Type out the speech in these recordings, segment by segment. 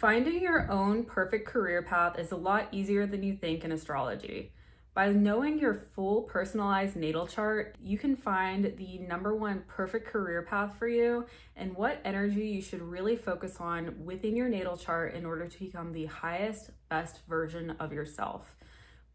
Finding your own perfect career path is a lot easier than you think in astrology. By knowing your full personalized natal chart, you can find the number one perfect career path for you and what energy you should really focus on within your natal chart in order to become the highest, best version of yourself.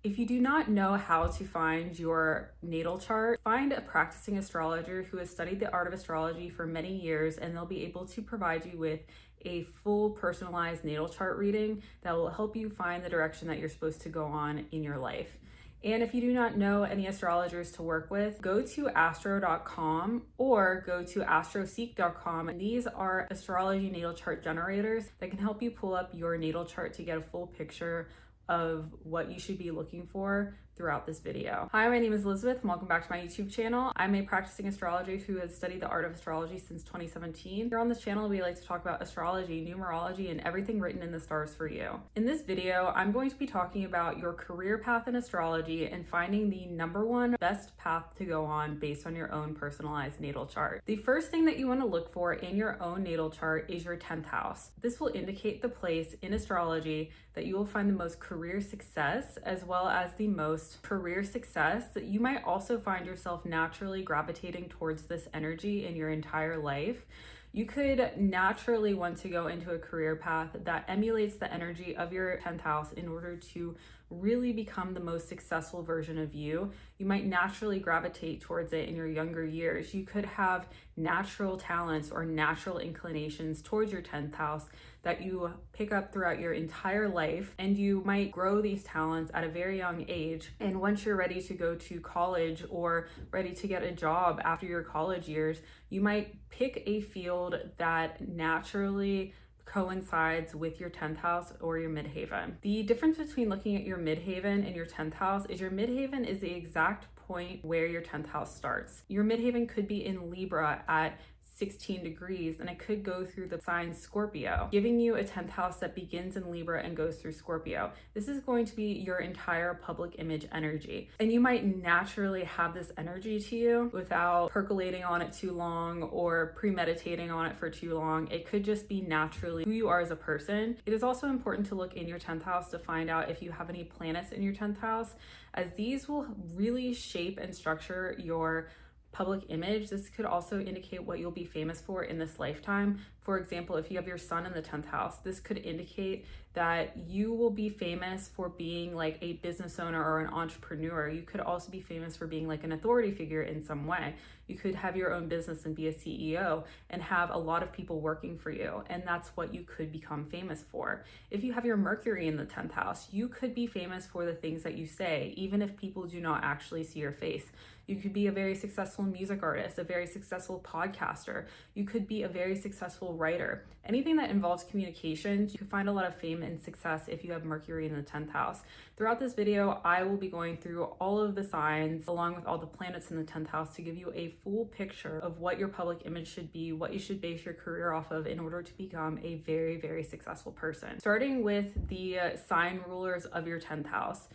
If you do not know how to find your natal chart, find a practicing astrologer who has studied the art of astrology for many years, and they'll be able to provide you with a full personalized natal chart reading that will help you find the direction that you're supposed to go on in your life. And if you do not know any astrologers to work with, go to astro.com or go to astroseek.com. And these are astrology natal chart generators that can help you pull up your natal chart to get a full picture of what you should be looking for throughout this video. Hi, my name is Elizabeth and welcome back to my YouTube channel. I'm a practicing astrologer who has studied the art of astrology since 2017. Here on this channel, we like to talk about astrology, numerology, and everything written in the stars for you. In this video, I'm going to be talking about your career path in astrology and finding the number one best path to go on based on your own personalized natal chart. The first thing that you want to look for in your own natal chart is your 10th house. This will indicate the place in astrology that you will find the most career success as well as the most career success. You might also find yourself naturally gravitating towards this energy in your entire life. You could naturally want to go into a career path that emulates the energy of your 10th house in order to really become the most successful version of you. You might naturally gravitate towards it in your younger years. You could have natural talents or natural inclinations towards your 10th house that you pick up throughout your entire life, and you might grow these talents at a very young age. And once you're ready to go to college or ready to get a job after your college years, you might pick a field that naturally coincides with your 10th house or your midheaven. The difference between looking at your midheaven and your 10th house is your midheaven is the exact point where your 10th house starts. Your midheaven could be in Libra at 16 degrees, and it could go through the sign Scorpio, giving you a 10th house that begins in Libra and goes through Scorpio. This is going to be your entire public image energy. And you might naturally have this energy to you without percolating on it too long or premeditating on it for too long. It could just be naturally who you are as a person. It is also important to look in your 10th house to find out if you have any planets in your 10th house, as these will really shape and structure your public image. This could also indicate what you'll be famous for in this lifetime. For example, if you have your sun in the 10th house, this could indicate that you will be famous for being like a business owner or an entrepreneur. You could also be famous for being like an authority figure in some way. You could have your own business and be a CEO and have a lot of people working for you, and that's what you could become famous for. If you have your Mercury in the 10th house, you could be famous for the things that you say, even if people do not actually see your face. You could be a very successful music artist, a very successful podcaster. You could be a very successful writer. Anything that involves communications, you can find a lot of fame and success if you have Mercury in the 10th house. Throughout this video, I will be going through all of the signs along with all the planets in the 10th house to give you a full picture of what your public image should be, what you should base your career off of in order to become a very, very successful person. Starting with the sign rulers of your 10th house.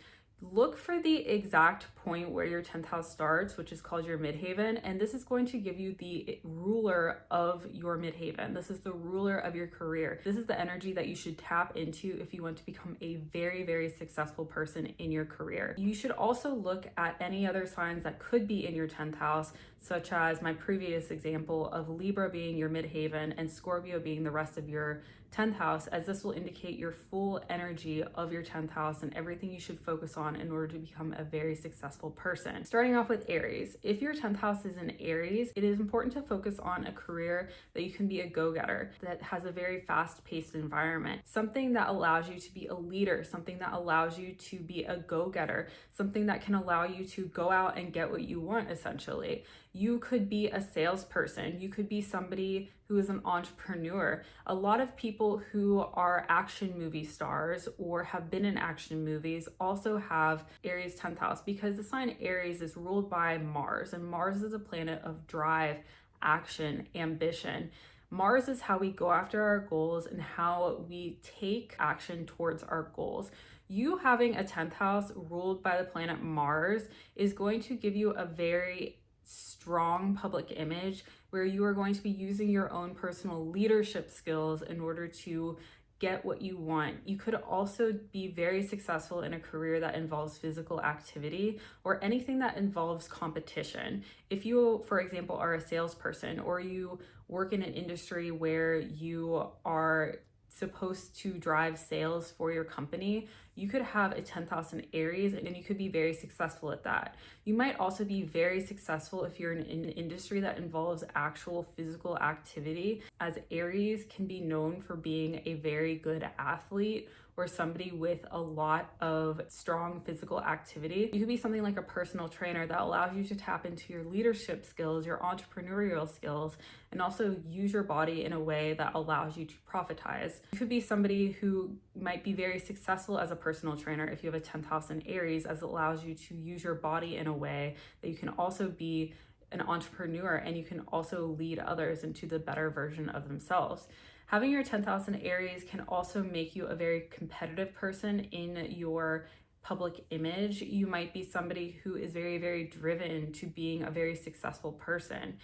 Look for the exact point where your 10th house starts, which is called your midheaven, and this is going to give you the ruler of your midheaven. This is the ruler of your career. This is the energy that you should tap into if you want to become a very, very successful person in your career. You should also look at any other signs that could be in your 10th house, such as my previous example of Libra being your midheaven and Scorpio being the rest of your 10th house, as this will indicate your full energy of your 10th house and everything you should focus on in order to become a very successful person. Starting off with Aries. If your 10th house is in Aries, it is important to focus on a career that you can be a go-getter, that has a very fast-paced environment, something that allows you to be a leader, something that allows you to be a go-getter, something that can allow you to go out and get what you want, essentially. You could be a salesperson. You could be somebody who is an entrepreneur. A lot of people who are action movie stars or have been in action movies also have Aries 10th house, because the sign Aries is ruled by Mars, and Mars is a planet of drive, action, ambition. Mars is how we go after our goals and how we take action towards our goals. You having a 10th house ruled by the planet Mars is going to give you a very strong public image where you are going to be using your own personal leadership skills in order to get what you want. You could also be very successful in a career that involves physical activity or anything that involves competition. If you, for example, are a salesperson or you work in an industry where you are supposed to drive sales for your company, you could have a 10th house in Aries and you could be very successful at that. You might also be very successful if you're in an industry that involves actual physical activity, as Aries can be known for being a very good athlete or somebody with a lot of strong physical activity. You could be something like a personal trainer that allows you to tap into your leadership skills, your entrepreneurial skills, and also use your body in a way that allows you to profitize. You could be somebody who might be very successful as a personal trainer if you have a 10th house in Aries, as it allows you to use your body in a way that you can also be an entrepreneur and you can also lead others into the better version of themselves. Having your 10th house in Aries can also make you a very competitive person in your public image. You might be somebody who is very, very driven to being a very successful person.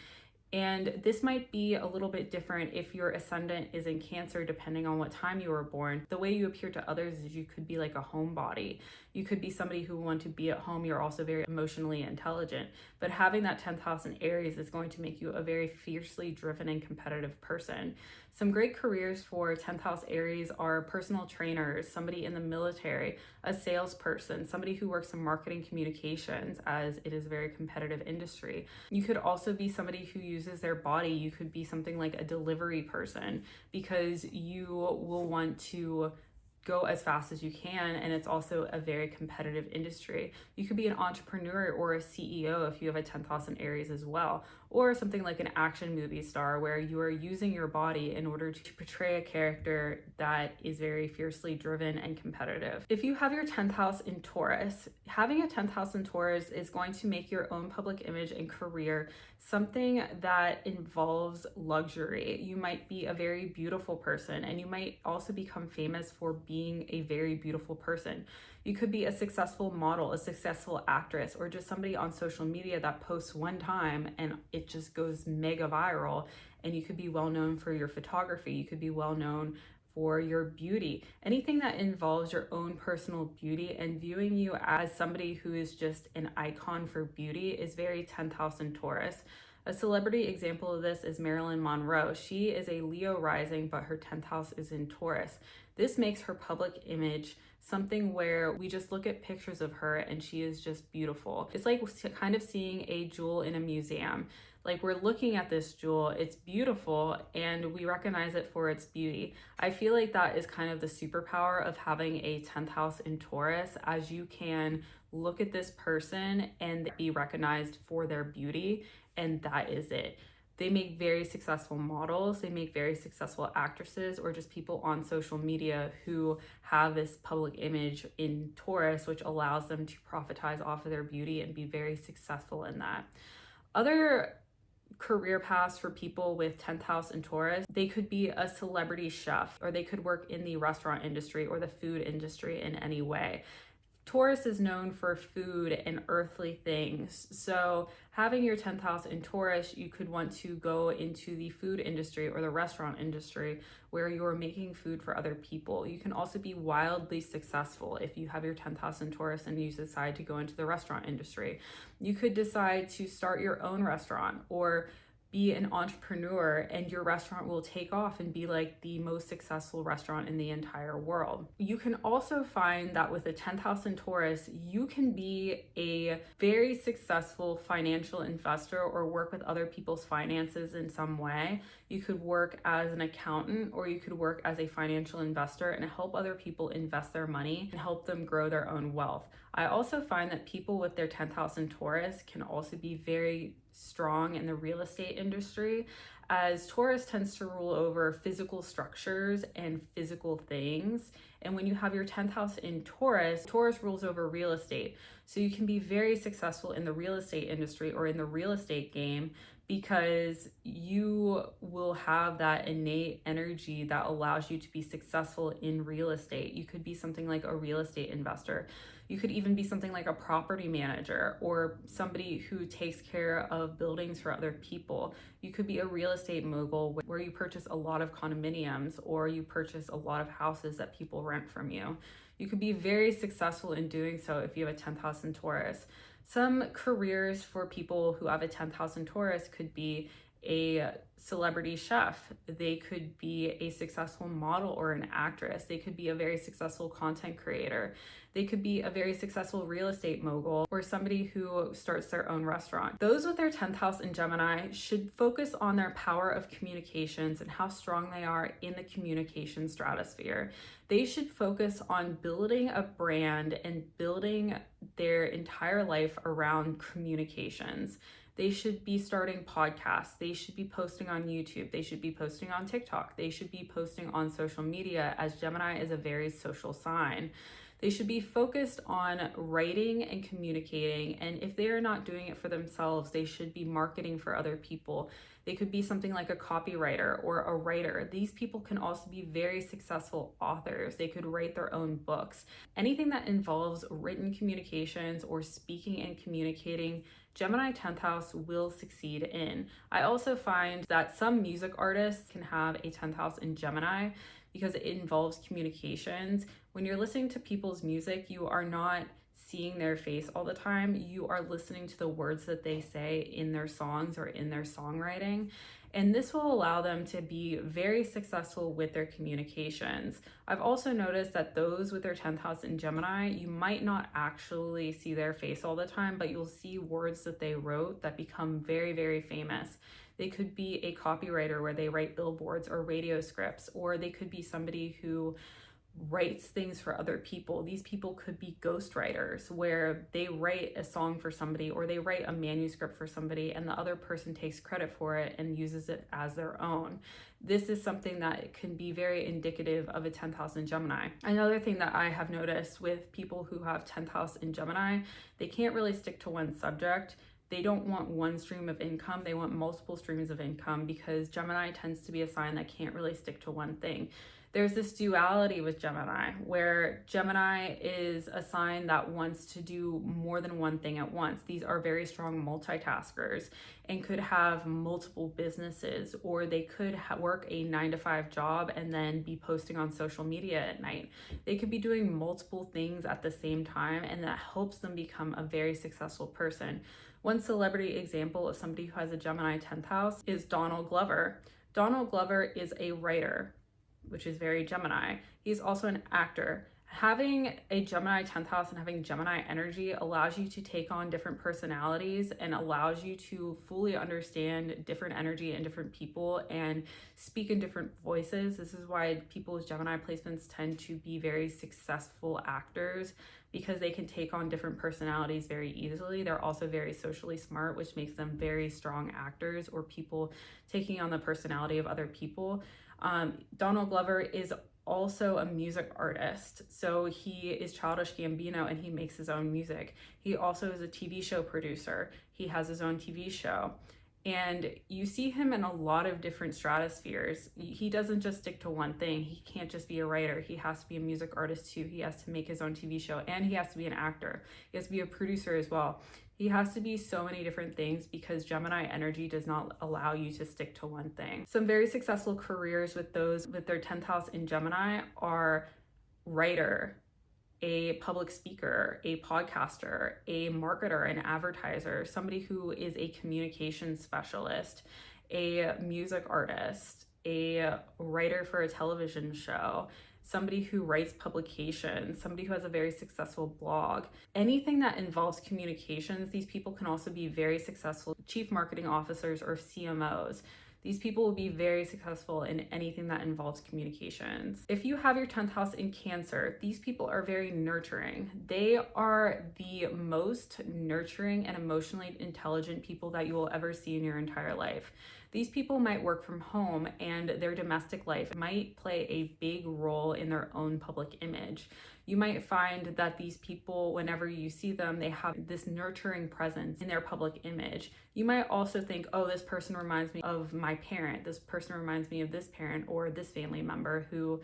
And this might be a little bit different if your ascendant is in Cancer, depending on what time you were born. The way you appear to others is you could be like a homebody. You could be somebody who wants to be at home. You're also very emotionally intelligent. But having that 10th house in Aries is going to make you a very fiercely driven and competitive person. Some great careers for 10th house Aries are personal trainers, somebody in the military, a salesperson, somebody who works in marketing communications, as it is a very competitive industry. You could also be somebody who uses their body. You could be something like a delivery person because you will want to go as fast as you can, and it's also a very competitive industry. You could be an entrepreneur or a CEO if you have a 10th house in Aries as well, or something like an action movie star where you are using your body in order to portray a character that is very fiercely driven and competitive. If you have your 10th house in Taurus, having a 10th house in Taurus is going to make your own public image and career something that involves luxury. You might be a very beautiful person, and you might also become famous for being a very beautiful person. You could be a successful model, a successful actress, or just somebody on social media that posts one time and it just goes mega viral. And you could be well known for your photography. You could be well known for your beauty. Anything that involves your own personal beauty and viewing you as somebody who is just an icon for beauty is very 10th house in Taurus. A celebrity example of this is Marilyn Monroe. She is a Leo rising, but her 10th house is in Taurus. This makes her public image something where we just look at pictures of her and she is just beautiful. It's like kind of seeing a jewel in a museum. Like, we're looking at this jewel, it's beautiful, and we recognize it for its beauty. I feel like that is kind of the superpower of having a 10th house in Taurus, as you can look at this person and be recognized for their beauty, and that is it. They make very successful models, they make very successful actresses, or just people on social media who have this public image in Taurus, which allows them to profitize off of their beauty and be very successful in that. Other career paths for people with 10th house in Taurus, they could be a celebrity chef, or they could work in the restaurant industry or the food industry in any way. Taurus is known for food and earthly things. So having your 10th house in Taurus, you could want to go into the food industry or the restaurant industry where you're making food for other people. You can also be wildly successful if you have your 10th house in Taurus and you decide to go into the restaurant industry. You could decide to start your own restaurant or be an entrepreneur, and your restaurant will take off and be like the most successful restaurant in the entire world. You can also find that with a 10th house in Taurus, you can be a very successful financial investor or work with other people's finances in some way. You could work as an accountant, or you could work as a financial investor and help other people invest their money and help them grow their own wealth. I also find that people with their 10th house in Taurus can also be very strong in the real estate industry, as Taurus tends to rule over physical structures and physical things. And when you have your 10th house in Taurus, Taurus rules over real estate. So you can be very successful in the real estate industry or in the real estate game because you will have that innate energy that allows you to be successful in real estate. You could be something like a real estate investor. You could even be something like a property manager or somebody who takes care of buildings for other people. You could be a real estate mogul where you purchase a lot of condominiums or you purchase a lot of houses that people rent from you. You could be very successful in doing so if you have a 10th house in Taurus. Some careers for people who have a 10th house in Taurus could be a celebrity chef. They could be a successful model or an actress. They could be a very successful content creator. They could be a very successful real estate mogul or somebody who starts their own restaurant. Those with their 10th house in Gemini should focus on their power of communications and how strong they are in the communication stratosphere. They should focus on building a brand and building their entire life around communications. They should be starting podcasts. They should be posting on YouTube. They should be posting on TikTok. They should be posting on social media, as Gemini is a very social sign. They should be focused on writing and communicating. And if they are not doing it for themselves, they should be marketing for other people. They could be something like a copywriter or a writer. These people can also be very successful authors. They could write their own books. Anything that involves written communications or speaking and communicating, Gemini 10th house will succeed in. I also find that some music artists can have a 10th house in Gemini because it involves communications. When you're listening to people's music, you are not seeing their face all the time. You are listening to the words that they say in their songs or in their songwriting. And this will allow them to be very successful with their communications. I've also noticed that those with their 10th house in Gemini, you might not actually see their face all the time, but you'll see words that they wrote that become very, very famous. They could be a copywriter where they write billboards or radio scripts, or they could be somebody who writes things for other people. These people could be ghostwriters where they write a song for somebody or they write a manuscript for somebody and the other person takes credit for it and uses it as their own. This is something that can be very indicative of a 10th house in Gemini. Another thing that I have noticed with people who have 10th house in Gemini, they can't really stick to one subject. They don't want one stream of income. They want multiple streams of income because Gemini tends to be a sign that can't really stick to one thing. There's this duality with Gemini where Gemini is a sign that wants to do more than one thing at once. These are very strong multitaskers and could have multiple businesses, or they could work a 9-to-5 job and then be posting on social media at night. They could be doing multiple things at the same time, and that helps them become a very successful person. One celebrity example of somebody who has a Gemini 10th house is Donald Glover. Donald Glover is a writer, which is very Gemini. He's also an actor. Having a Gemini 10th house and having Gemini energy allows you to take on different personalities and allows you to fully understand different energy and different people and speak in different voices. This is why people with Gemini placements tend to be very successful actors, because they can take on different personalities very easily. They're also very socially smart, which makes them very strong actors or people taking on the personality of other people. Donald Glover is also a music artist. So he is Childish Gambino and he makes his own music. He also is a TV show producer. He has his own TV show. And you see him in a lot of different stratospheres. He doesn't just stick to one thing. He can't just be a writer. He has to be a music artist too. He has to make his own TV show and he has to be an actor. He has to be a producer as well. He has to be so many different things because Gemini energy does not allow you to stick to one thing. Some very successful careers with those with their 10th house in Gemini are writer, a public speaker, a podcaster, a marketer, an advertiser, somebody who is a communication specialist, a music artist, a writer for a television show, somebody who writes publications, somebody who has a very successful blog. Anything that involves communications, these people can also be very successful chief marketing officers or CMOs. These people will be very successful in anything that involves communications. If you have your 10th house in Cancer, these people are very nurturing. They are the most nurturing and emotionally intelligent people that you will ever see in your entire life. These people might work from home, and their domestic life might play a big role in their own public image. You might find that these people, whenever you see them, they have this nurturing presence in their public image. You might also think, oh, this person reminds me of my parent. This person reminds me of this parent or this family member who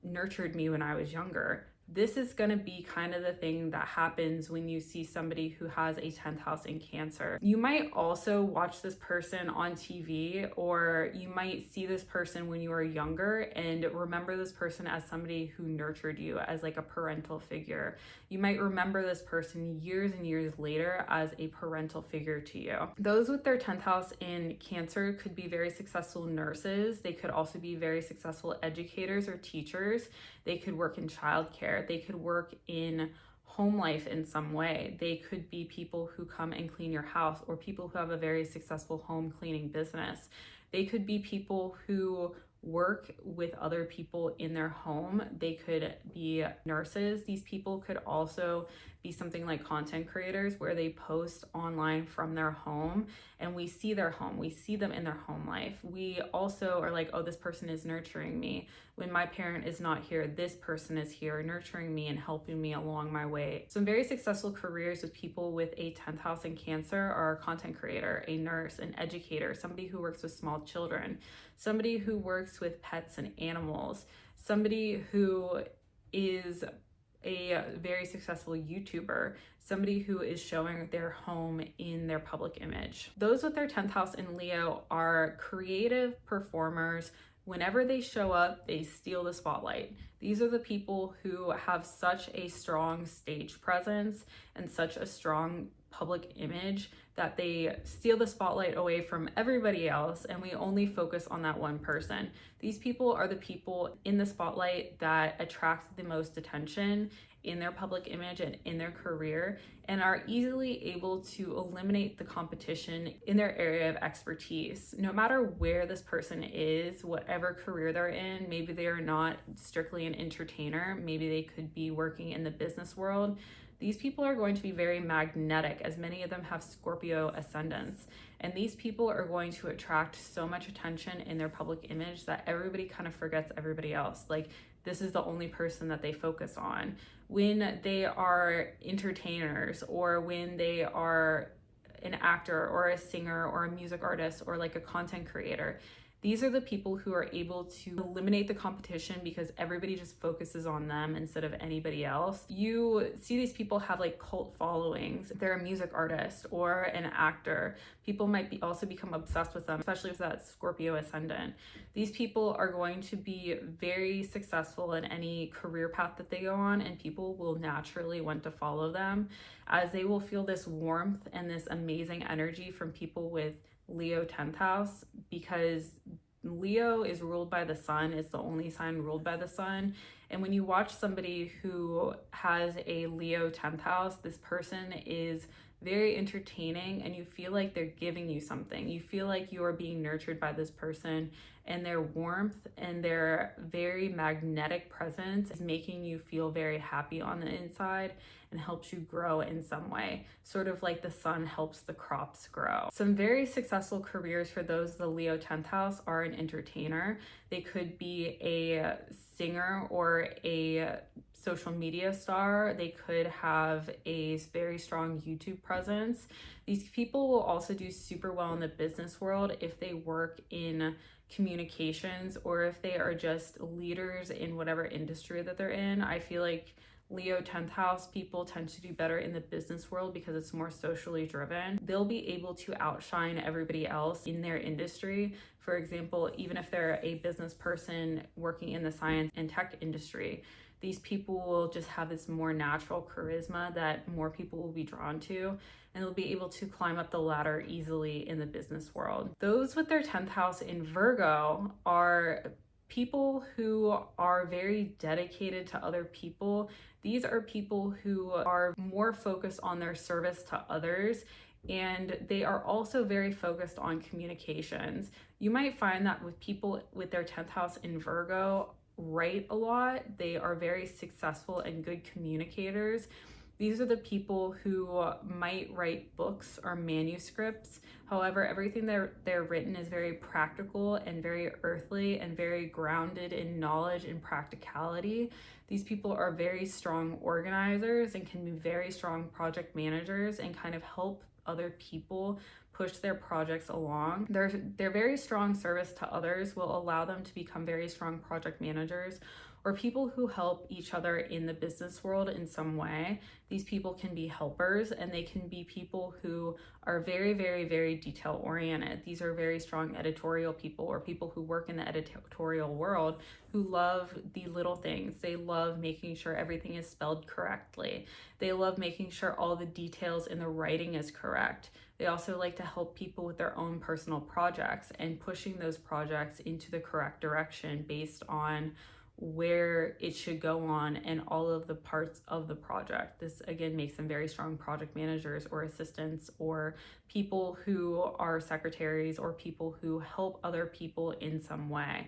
nurtured me when I was younger. This is going to be kind of the thing that happens when you see somebody who has a 10th house in Cancer. You might also watch this person on TV, or you might see this person when you were younger and remember this person as somebody who nurtured you, as like a parental figure. You might remember this person years and years later as a parental figure to you. Those with their 10th house in Cancer could be very successful nurses. They could also be very successful educators or teachers. They could work in childcare. They could work in home life in some way. They could be people who come and clean your house, or people who have a very successful home cleaning business. They could be people who work with other people in their home. They could be nurses. These people could also be something like content creators, where they post online from their home and we see their home, we see them in their home life. We also are like, oh, this person is nurturing me. When my parent is not here, this person is here nurturing me and helping me along my way. Some very successful careers with people with a 10th house in Cancer are a content creator, a nurse, an educator, somebody who works with small children, somebody who works with pets and animals, somebody who is a very successful YouTuber, somebody who is showing their home in their public image. Those with their 10th house in Leo are creative performers. Whenever they show up, they steal the spotlight. These are the people who have such a strong stage presence and such a strong public image that they steal the spotlight away from everybody else, and we only focus on that one person. These people are the people in the spotlight that attract the most attention in their public image and in their career, and are easily able to eliminate the competition in their area of expertise. No matter where this person is, whatever career they're in, maybe they are not strictly an entertainer, maybe they could be working in the business world. These people are going to be very magnetic, as many of them have Scorpio ascendants. And these people are going to attract so much attention in their public image that everybody kind of forgets everybody else. Like, this is the only person that they focus on. When they are entertainers, or when they are an actor or a singer or a music artist or like a content creator, these are the people who are able to eliminate the competition because everybody just focuses on them instead of anybody else. You see these people have like cult followings. If they're a music artist or an actor, people might also become obsessed with them, especially with that Scorpio ascendant. These people are going to be very successful in any career path that they go on, and people will naturally want to follow them, as they will feel this warmth and this amazing energy from people with Leo 10th house, because Leo is ruled by the sun. It's the only sign ruled by the sun. And when you watch somebody who has a Leo 10th house, this person is very entertaining, and you feel like they're giving you something. You feel like you are being nurtured by this person, and their warmth and their very magnetic presence is making you feel very happy on the inside and helps you grow in some way, sort of like the sun helps the crops grow. Some very successful careers for those the Leo 10th house are an entertainer. They could be a singer or a social media star. They could have a very strong YouTube presence. These people will also do super well in the business world if they work in communications, or if they are just leaders in whatever industry that they're in. I feel like Leo 10th house people tend to do better in the business world because it's more socially driven. They'll be able to outshine everybody else in their industry. For example, even if they're a business person working in the science and tech industry, these people will just have this more natural charisma that more people will be drawn to, and they'll be able to climb up the ladder easily in the business world. Those with their 10th house in Virgo are people who are very dedicated to other people. These are people who are more focused on their service to others, and they are also very focused on communications. You might find that with people with their 10th house in Virgo, write a lot. They are very successful and good communicators. These are the people who might write books or manuscripts. However, everything they're written is very practical and very earthly and very grounded in knowledge and practicality. These people are very strong organizers and can be very strong project managers and kind of help other people push their projects along. Their very strong service to others will allow them to become very strong project managers or people who help each other in the business world in some way. These people can be helpers, and they can be people who are very, very, very detail oriented. These are very strong editorial people or people who work in the editorial world who love the little things. They love making sure everything is spelled correctly. They love making sure all the details in the writing is correct. They also like to help people with their own personal projects and pushing those projects into the correct direction based on where it should go on and all of the parts of the project. This again makes them very strong project managers or assistants or people who are secretaries or people who help other people in some way.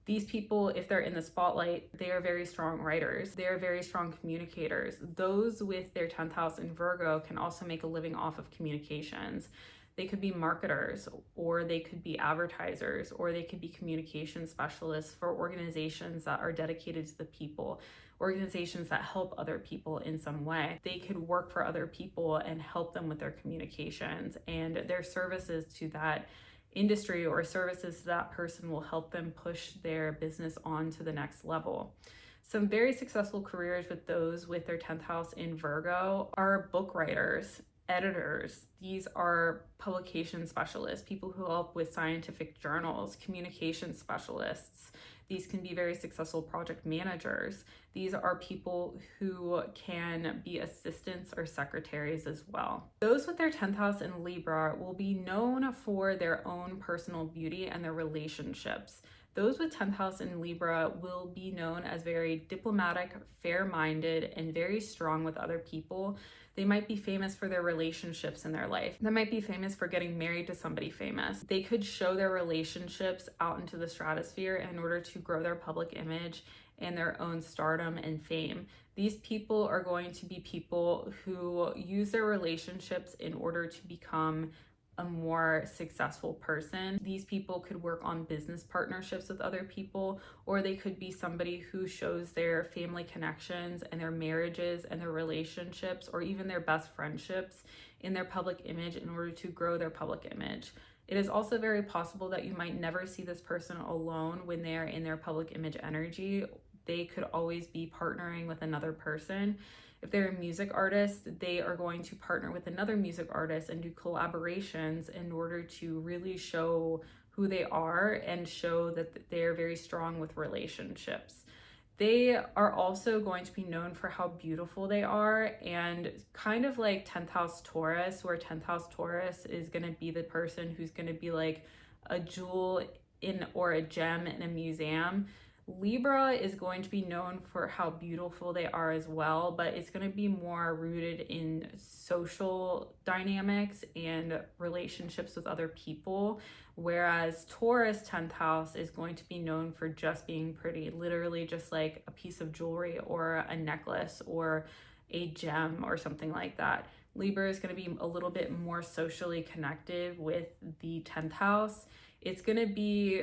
These people, if they're in the spotlight, they are very strong writers. They are very strong communicators. Those with their 10th house in Virgo can also make a living off of communications. They could be marketers, or they could be advertisers, or they could be communication specialists for organizations that are dedicated to the people, organizations that help other people in some way. They could work for other people and help them with their communications, and their services to that industry or services to that person will help them push their business on to the next level. Some very successful careers with those with their 10th house in Virgo are book writers, editors. These are publication specialists, people who help with scientific journals, communication specialists. These can be very successful project managers. These are people who can be assistants or secretaries as well. Those with their 10th house in Libra will be known for their own personal beauty and their relationships. Those with 10th house in Libra will be known as very diplomatic, fair-minded, and very strong with other people. They might be famous for their relationships in their life. They might be famous for getting married to somebody famous. They could show their relationships out into the stratosphere in order to grow their public image and their own stardom and fame. These people are going to be people who use their relationships in order to become a more successful person. These people could work on business partnerships with other people, or they could be somebody who shows their family connections and their marriages and their relationships, or even their best friendships in their public image in order to grow their public image. It is also very possible that you might never see this person alone when they are in their public image energy. They could always be partnering with another person. If they're a music artist, they are going to partner with another music artist and do collaborations in order to really show who they are and show that they're very strong with relationships. They are also going to be known for how beautiful they are, and kind of like 10th house Taurus, where 10th house Taurus is going to be the person who's going to be like a jewel in or a gem in a museum. Libra is going to be known for how beautiful they are as well, but it's going to be more rooted in social dynamics and relationships with other people, whereas Taurus 10th house is going to be known for just being pretty, literally just like a piece of jewelry or a necklace or a gem or something like that. Libra is going to be a little bit more socially connected with the 10th house. It's going to be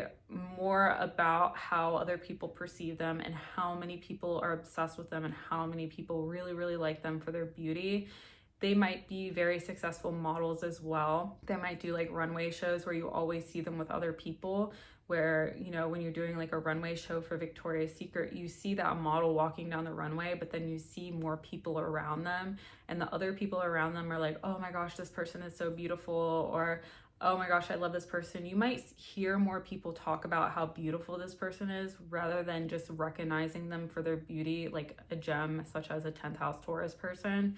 more about how other people perceive them and how many people are obsessed with them and how many people really, really like them for their beauty. They might be very successful models as well. They might do like runway shows where you always see them with other people, where, you know, when you're doing like a runway show for Victoria's Secret, you see that model walking down the runway, but then you see more people around them, and the other people around them are like, oh my gosh, this person is so beautiful, or oh my gosh, I love this person. You might hear more people talk about how beautiful this person is rather than just recognizing them for their beauty, like a gem such as a 10th house Taurus person.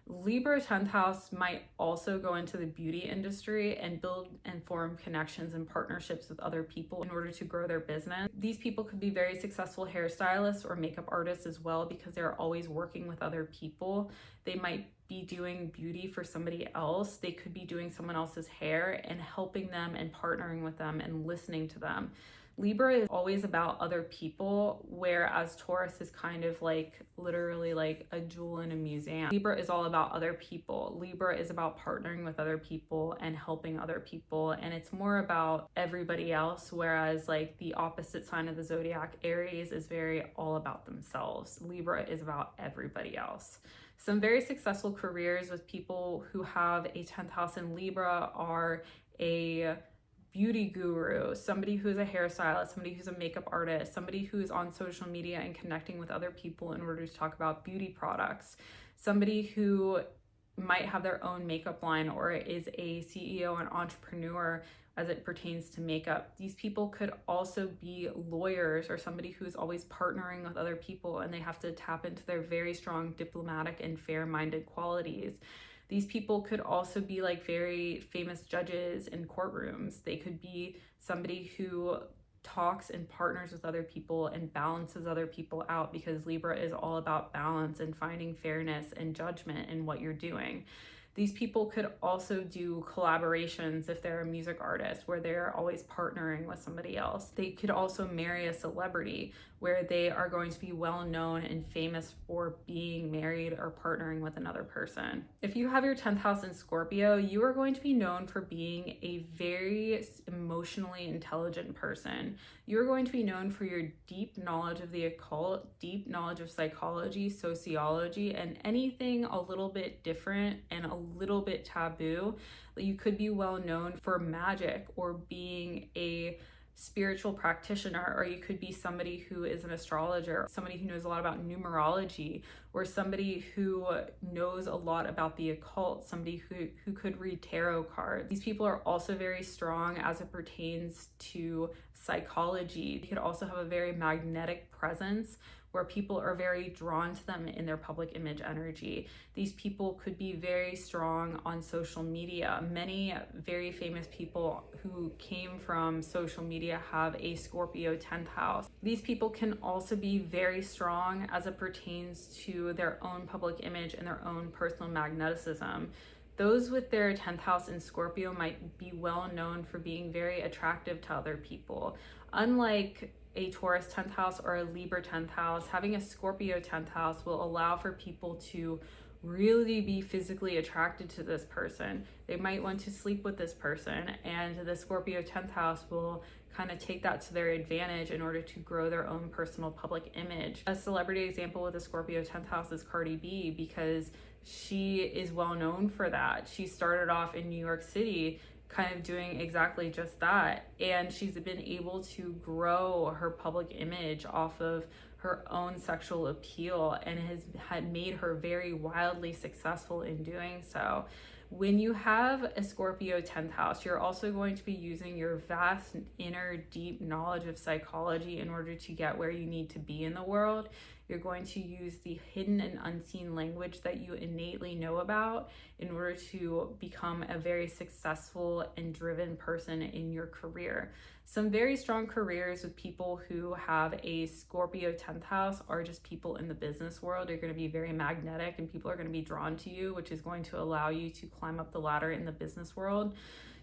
Libra 10th house might also go into the beauty industry and build and form connections and partnerships with other people in order to grow their business. These people could be very successful hairstylists or makeup artists as well, because they're always working with other people. They might be doing beauty for somebody else. They could be doing someone else's hair and helping them and partnering with them and listening to them. Libra is always about other people, whereas Taurus is kind of like literally like a jewel in a museum. Libra is all about other people. Libra is about partnering with other people and helping other people, and it's more about everybody else, whereas like the opposite sign of the zodiac, Aries, is very all about themselves. Libra is about everybody else. Some very successful careers with people who have a 10th house in Libra are a beauty guru, somebody who's a hairstylist, somebody who's a makeup artist, somebody who's on social media and connecting with other people in order to talk about beauty products, somebody who might have their own makeup line or is a CEO and entrepreneur as it pertains to makeup. These people could also be lawyers or somebody who's always partnering with other people, and they have to tap into their very strong diplomatic and fair-minded qualities. These people could also be like very famous judges in courtrooms. They could be somebody who talks and partners with other people and balances other people out, because Libra is all about balance and finding fairness and judgment in what you're doing. These people could also do collaborations if they're a music artist, where they're always partnering with somebody else. They could also marry a celebrity, where they are going to be well known and famous for being married or partnering with another person. If you have your 10th house in Scorpio, you are going to be known for being a very emotionally intelligent person. You're going to be known for your deep knowledge of the occult, deep knowledge of psychology, sociology, and anything a little bit different and a little bit taboo. You could be well known for magic or being a spiritual practitioner, or you could be somebody who is an astrologer, somebody who knows a lot about numerology, or somebody who knows a lot about the occult, somebody who could read tarot cards. These people are also very strong as it pertains to psychology. They could also have a very magnetic presence, where people are very drawn to them in their public image energy. These people could be very strong on social media. Many very famous people who came from social media have a Scorpio 10th house. These people can also be very strong as it pertains to their own public image and their own personal magnetism. Those with their 10th house in Scorpio might be well known for being very attractive to other people. Unlike a Taurus 10th house or a Libra 10th house, having a Scorpio 10th house will allow for people to really be physically attracted to this person. They might want to sleep with this person, and the Scorpio 10th house will kind of take that to their advantage in order to grow their own personal public image. A celebrity example with a Scorpio 10th house is Cardi B, because she is well known for that. She started off in New York City kind of doing exactly just that, and she's been able to grow her public image off of her own sexual appeal, and had made her very wildly successful in doing so. When you have a Scorpio 10th house, you're also going to be using your vast inner deep knowledge of psychology in order to get where you need to be in the world. You're going to use the hidden and unseen language that you innately know about in order to become a very successful and driven person in your career. Some very strong careers with people who have a Scorpio 10th house are just people in the business world. You're going to be very magnetic and people are going to be drawn to you, which is going to allow you to climb up the ladder in the business world.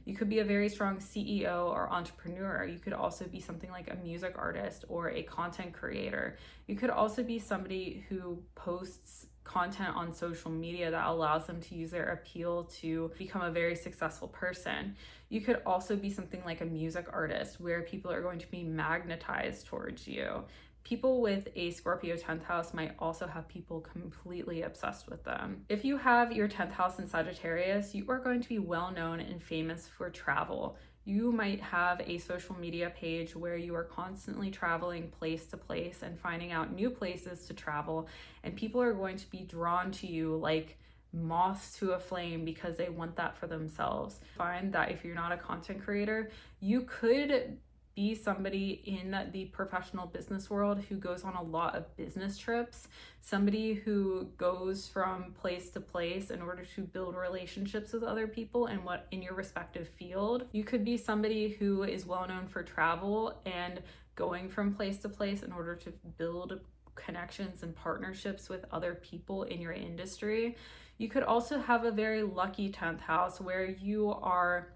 You could be a very strong CEO or entrepreneur. You could also be something like a music artist or a content creator. You could also be somebody who posts content on social media that allows them to use their appeal to become a very successful person. You could also be something like a music artist, where people are going to be magnetized towards you. People with a Scorpio 10th house might also have people completely obsessed with them. If you have your 10th house in Sagittarius, you are going to be well known and famous for travel. You might have a social media page where you are constantly traveling place to place and finding out new places to travel, and people are going to be drawn to you like moths to a flame because they want that for themselves. Find that if you're not a content creator, you could be somebody in the professional business world who goes on a lot of business trips, somebody who goes from place to place in order to build relationships with other people in your respective field. You could be somebody who is well known for travel and going from place to place in order to build connections and partnerships with other people in your industry. You could also have a very lucky 10th house where you are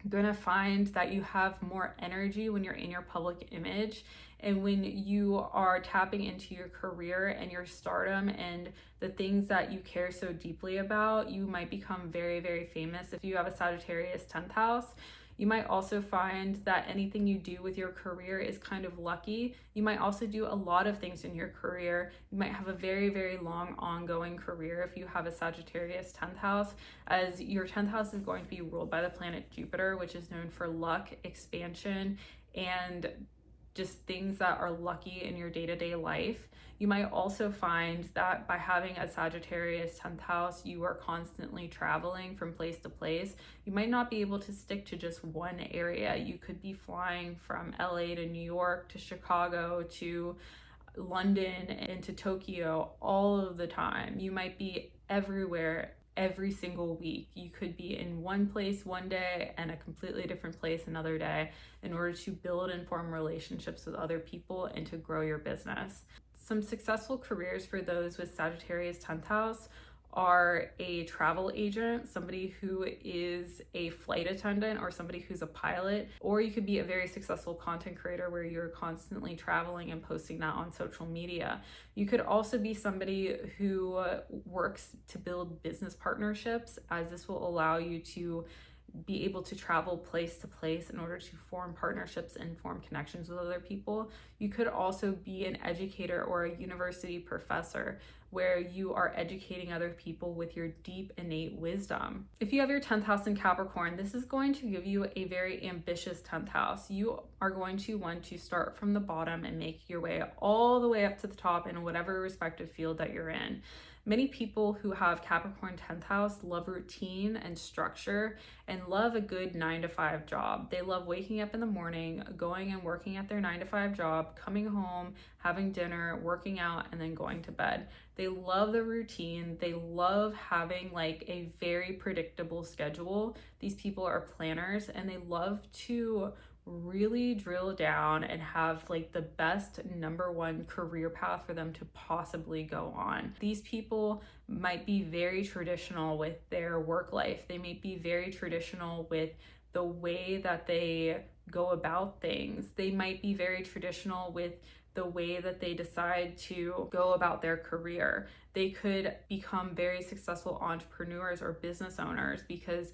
gonna find that you have more energy when you're in your public image, and when you are tapping into your career and your stardom and the things that you care so deeply about. You might become very, very famous if you have a Sagittarius 10th house. You might also find that anything you do with your career is kind of lucky. You might also do a lot of things in your career. You might have a very, very long ongoing career if you have a Sagittarius 10th house, as your 10th house is going to be ruled by the planet Jupiter, which is known for luck, expansion, and just things that are lucky in your day-to-day life. You might also find that by having a Sagittarius 10th house, you are constantly traveling from place to place. You might not be able to stick to just one area. You could be flying from LA to New York to Chicago to London and to Tokyo all of the time. You might be everywhere every single week. You could be in one place one day and a completely different place another day in order to build and form relationships with other people and to grow your business. Some successful careers for those with Sagittarius 10th house are a travel agent, somebody who is a flight attendant, or somebody who's a pilot, or you could be a very successful content creator where you're constantly traveling and posting that on social media. You could also be somebody who works to build business partnerships, as this will allow you to be able to travel place to place in order to form partnerships and form connections with other people. You could also be an educator or a university professor where you are educating other people with your deep innate wisdom. If you have your 10th house in Capricorn, this is going to give you a very ambitious 10th house. You are going to want to start from the bottom and make your way all the way up to the top in whatever respective field that you're in. Many people who have Capricorn 10th house love routine and structure and love a good 9-to-5 job. They love waking up in the morning, going and working at their 9-to-5 job, coming home, having dinner, working out, and then going to bed. They love the routine. They love having like a very predictable schedule. These people are planners and they love to really drill down and have like the best number one career path for them to possibly go on. These people might be very traditional with their work life. They may be very traditional with the way that they go about things. They might be very traditional with the way that they decide to go about their career. They could become very successful entrepreneurs or business owners because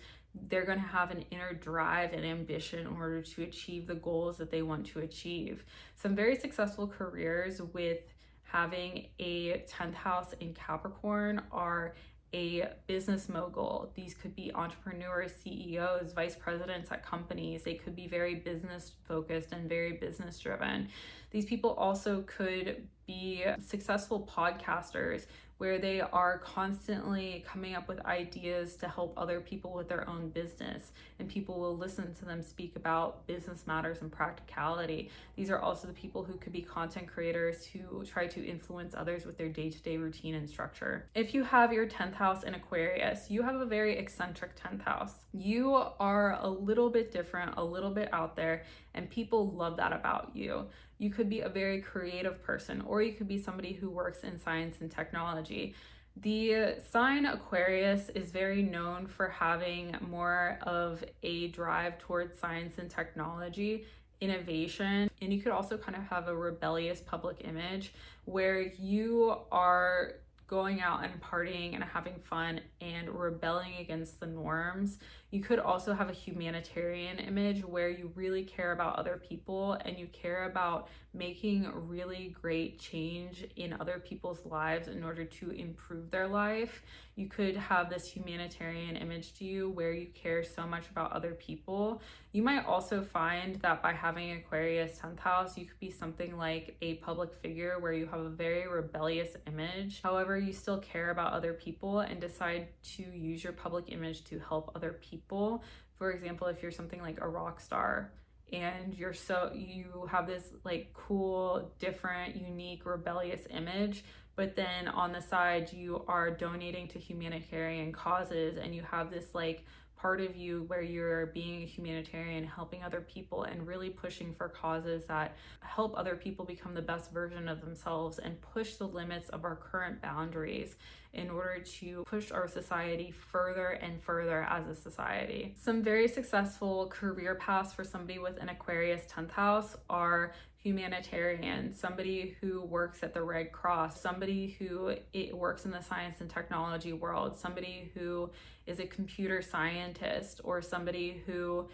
they're going to have an inner drive and ambition in order to achieve the goals that they want to achieve. Some very successful careers with having a 10th house in Capricorn are a business mogul. These could be entrepreneurs, CEOs, vice presidents at companies. They could be very business focused and very business driven. These people also could be successful podcasters where they are constantly coming up with ideas to help other people with their own business, and people will listen to them speak about business matters and practicality. These are also the people who could be content creators who try to influence others with their day-to-day routine and structure. If you have your 10th house in Aquarius, you have a very eccentric 10th house. You are a little bit different, a little bit out there, and people love that about you. You could be a very creative person, or you could be somebody who works in science and technology. The sign Aquarius is very known for having more of a drive towards science and technology, innovation, and you could also kind of have a rebellious public image where you are going out and partying and having fun and rebelling against the norms. You could also have a humanitarian image where you really care about other people and you care about making really great change in other people's lives in order to improve their life. You could have this humanitarian image to you where you care so much about other people. You might also find that by having Aquarius 10th house, you could be something like a public figure where you have a very rebellious image. However, you still care about other people and decide to use your public image to help other people. For example, if you're something like a rock star and you have this like cool, different, unique, rebellious image, but then on the side you are donating to humanitarian causes and you have this like part of you where you're being a humanitarian, helping other people, and really pushing for causes that help other people become the best version of themselves and push the limits of our current boundaries in order to push our society further and further as a society. Some very successful career paths for somebody with an Aquarius 10th house are humanitarian, somebody who works at the Red Cross, somebody who works in the science and technology world, somebody who is a computer scientist, or somebody who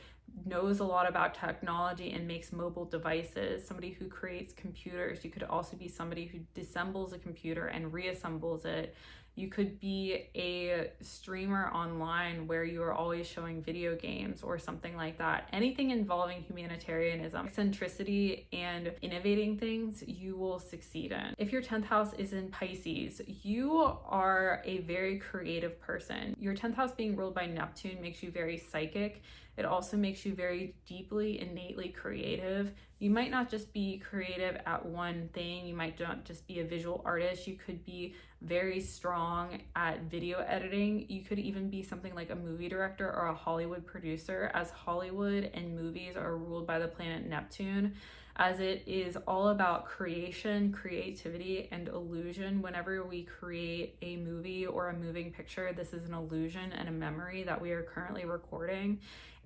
knows a lot about technology and makes mobile devices, somebody who creates computers. You could also be somebody who disassembles a computer and reassembles it. You could be a streamer online where you are always showing video games or something like that. Anything involving humanitarianism, eccentricity, and innovating things, you will succeed in. If your 10th house is in Pisces, you are a very creative person. Your 10th house being ruled by Neptune makes you very psychic. It also makes you very deeply, innately creative. You might not just be creative at one thing. You might not just be a visual artist. You could be very strong at video editing. You could even be something like a movie director or a Hollywood producer, as Hollywood and movies are ruled by the planet Neptune, as it is all about creation, creativity, and illusion. Whenever we create a movie or a moving picture, this is an illusion and a memory that we are currently recording.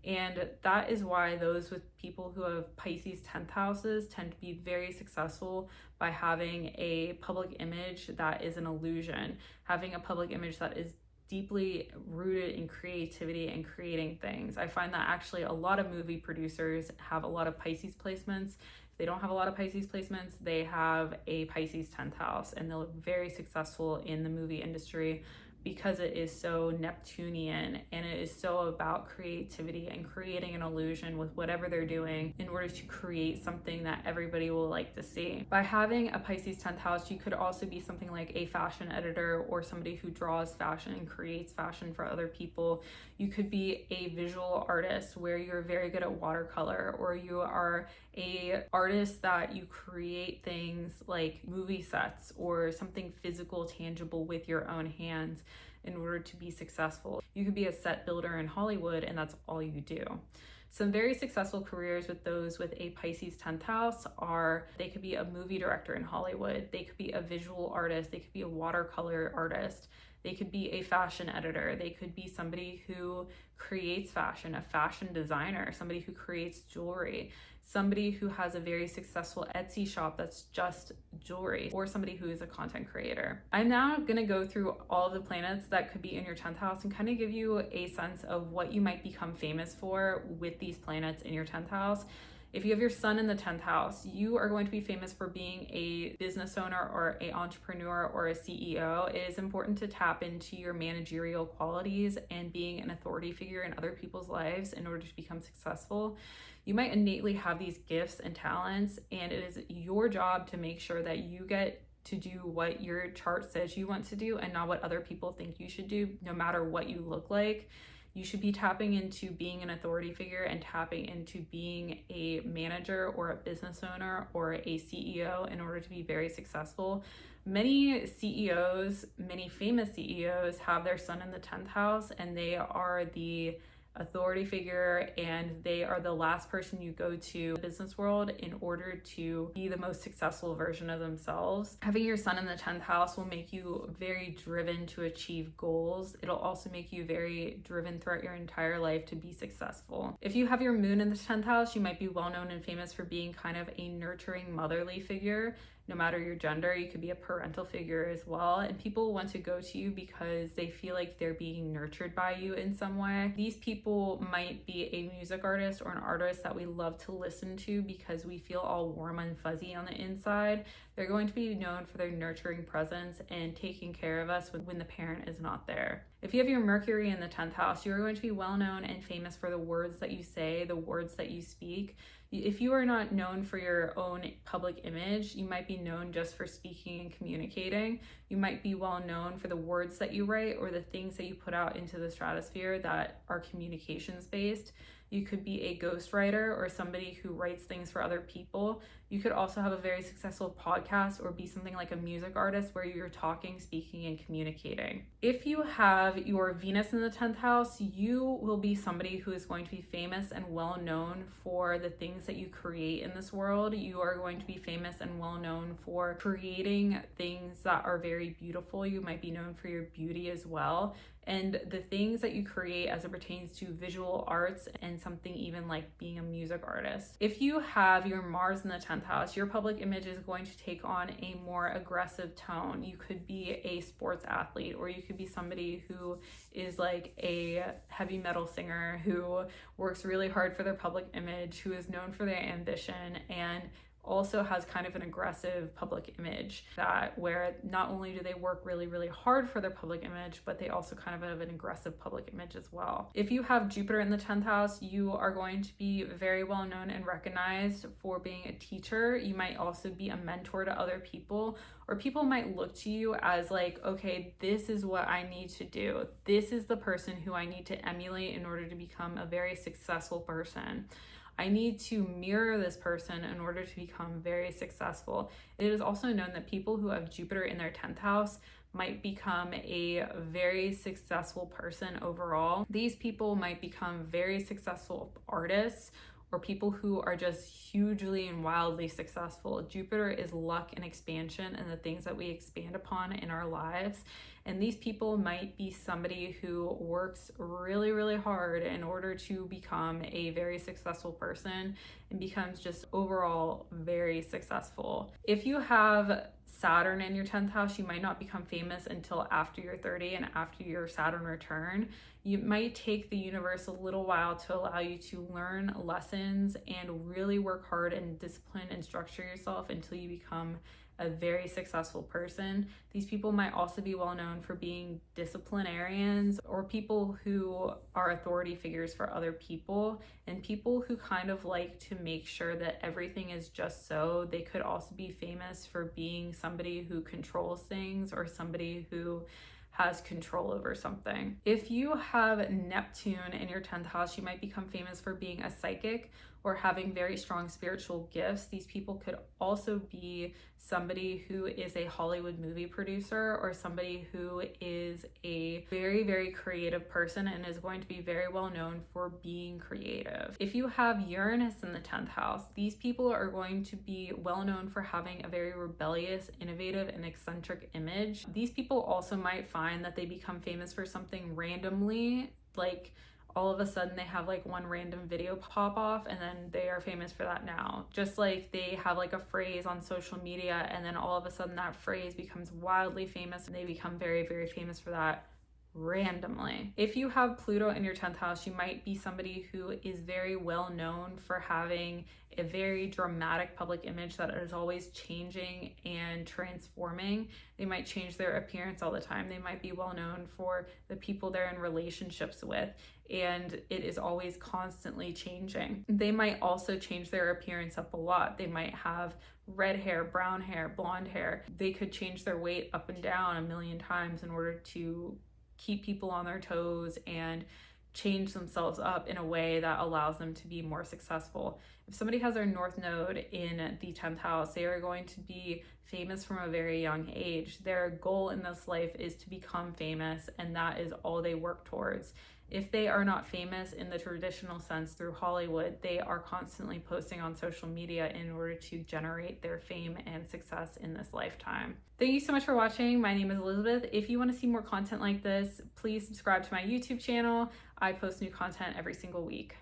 And that is why those with people who have Pisces 10th houses tend to be very successful by having a public image that is an illusion, having a public image that is deeply rooted in creativity and creating things. I find that actually a lot of movie producers have a lot of Pisces placements. If they don't have a lot of Pisces placements, they have a Pisces 10th house, and they're very successful in the movie industry because it is so Neptunian and it is so about creativity and creating an illusion with whatever they're doing in order to create something that everybody will like to see. By having a Pisces 10th house, you could also be something like a fashion editor or somebody who draws fashion and creates fashion for other people. You could be a visual artist where you're very good at watercolor, or you are a artist that you create things like movie sets or something physical, tangible with your own hands in order to be successful. You could be a set builder in Hollywood, and that's all you do. Some very successful careers with those with a Pisces 10th house are, they could be a movie director in Hollywood, they could be a visual artist, they could be a watercolor artist, they could be a fashion editor, they could be somebody who creates fashion, a fashion designer, somebody who creates jewelry, somebody who has a very successful Etsy shop that's just jewelry, or somebody who is a content creator. I'm now going to go through all of the planets that could be in your 10th house and kind of give you a sense of what you might become famous for with these planets in your 10th house. If you have your sun in the 10th house, you are going to be famous for being a business owner or an entrepreneur or a CEO. It is important to tap into your managerial qualities and being an authority figure in other people's lives in order to become successful. You might innately have these gifts and talents, and it is your job to make sure that you get to do what your chart says you want to do and not what other people think you should do, no matter what you look like. You should be tapping into being an authority figure and tapping into being a manager or a business owner or a CEO in order to be very successful. Many CEOs, many famous CEOs have their sun in the 10th house, and they are the authority figure, and they are the last person you go to in the business world in order to be the most successful version of themselves. Having your sun in the 10th house will make you very driven to achieve goals. It'll also make you very driven throughout your entire life to be successful. If you have your moon in the 10th house, you might be well known and famous for being kind of a nurturing motherly figure. No matter your gender, you could be a parental figure as well, and people want to go to you because they feel like they're being nurtured by you in some way. These people might be a music artist or an artist that we love to listen to because we feel all warm and fuzzy on the inside. They're going to be known for their nurturing presence and taking care of us when the parent is not there. If you have your Mercury in the 10th house, you're going to be well known and famous for the words that you say, the words that you speak. If you are not known for your own public image, you might be known just for speaking and communicating. You might be well known for the words that you write or the things that you put out into the stratosphere that are communications based. You could be a ghostwriter or somebody who writes things for other people. You could also have a very successful podcast or be something like a music artist where you're talking, speaking, and communicating. If you have your Venus in the 10th house, you will be somebody who is going to be famous and well known for the things that you create in this world. You are going to be famous and well known for creating things that are very beautiful. You might be known for your beauty as well. And the things that you create as it pertains to visual arts and something even like being a music artist. If you have your Mars in the 10th house, your public image is going to take on a more aggressive tone. You could be a sports athlete, or you could be somebody who is like a heavy metal singer who works really hard for their public image, who is known for their ambition, and also has kind of an aggressive public image, that where not only do they work really, really hard for their public image, but they also kind of have an aggressive public image as well. If you have Jupiter in the 10th house, you are going to be very well known and recognized for being a teacher. You might also be a mentor to other people, or people might look to you as like, okay, this is what I need to do. This is the person who I need to emulate in order to become a very successful person. I need to mirror this person in order to become very successful. It is also known that people who have Jupiter in their 10th house might become a very successful person overall. These people might become very successful artists or people who are just hugely and wildly successful. Jupiter is luck and expansion and the things that we expand upon in our lives. And these people might be somebody who works really, really hard in order to become a very successful person and becomes just overall very successful. If you have Saturn in your 10th house, you might not become famous until after you're 30 and after your Saturn return. You might take the universe a little while to allow you to learn lessons and really work hard and discipline and structure yourself until you become a very successful person. These people might also be well known for being disciplinarians or people who are authority figures for other people, and people who kind of like to make sure that everything is just so. They could also be famous for being somebody who controls things or somebody who has control over something. If you have Neptune in your 10th house, you might become famous for being a psychic or having very strong spiritual gifts. These people could also be somebody who is a Hollywood movie producer or somebody who is a very, very creative person and is going to be very well known for being creative. If you have Uranus in the 10th house, these people are going to be well known for having a very rebellious, innovative, and eccentric image. These people also might find that they become famous for something randomly, like all of a sudden they have like one random video pop off and then they are famous for that now. Just like they have like a phrase on social media and then all of a sudden that phrase becomes wildly famous and they become very, very famous for that randomly. If you have Pluto in your 10th house, you might be somebody who is very well known for having a very dramatic public image that is always changing and transforming. They might change their appearance all the time. They might be well known for the people they're in relationships with, and it is always constantly changing. They might also change their appearance up a lot. They might have red hair, brown hair, blonde hair. They could change their weight up and down a million times in order to keep people on their toes and change themselves up in a way that allows them to be more successful. If somebody has their North Node in the 10th house, they are going to be famous from a very young age. Their goal in this life is to become famous, and that is all they work towards. If they are not famous in the traditional sense through Hollywood, they are constantly posting on social media in order to generate their fame and success in this lifetime. Thank you so much for watching. My name is Elizabeth. If you want to see more content like this, please subscribe to my YouTube channel. I post new content every single week.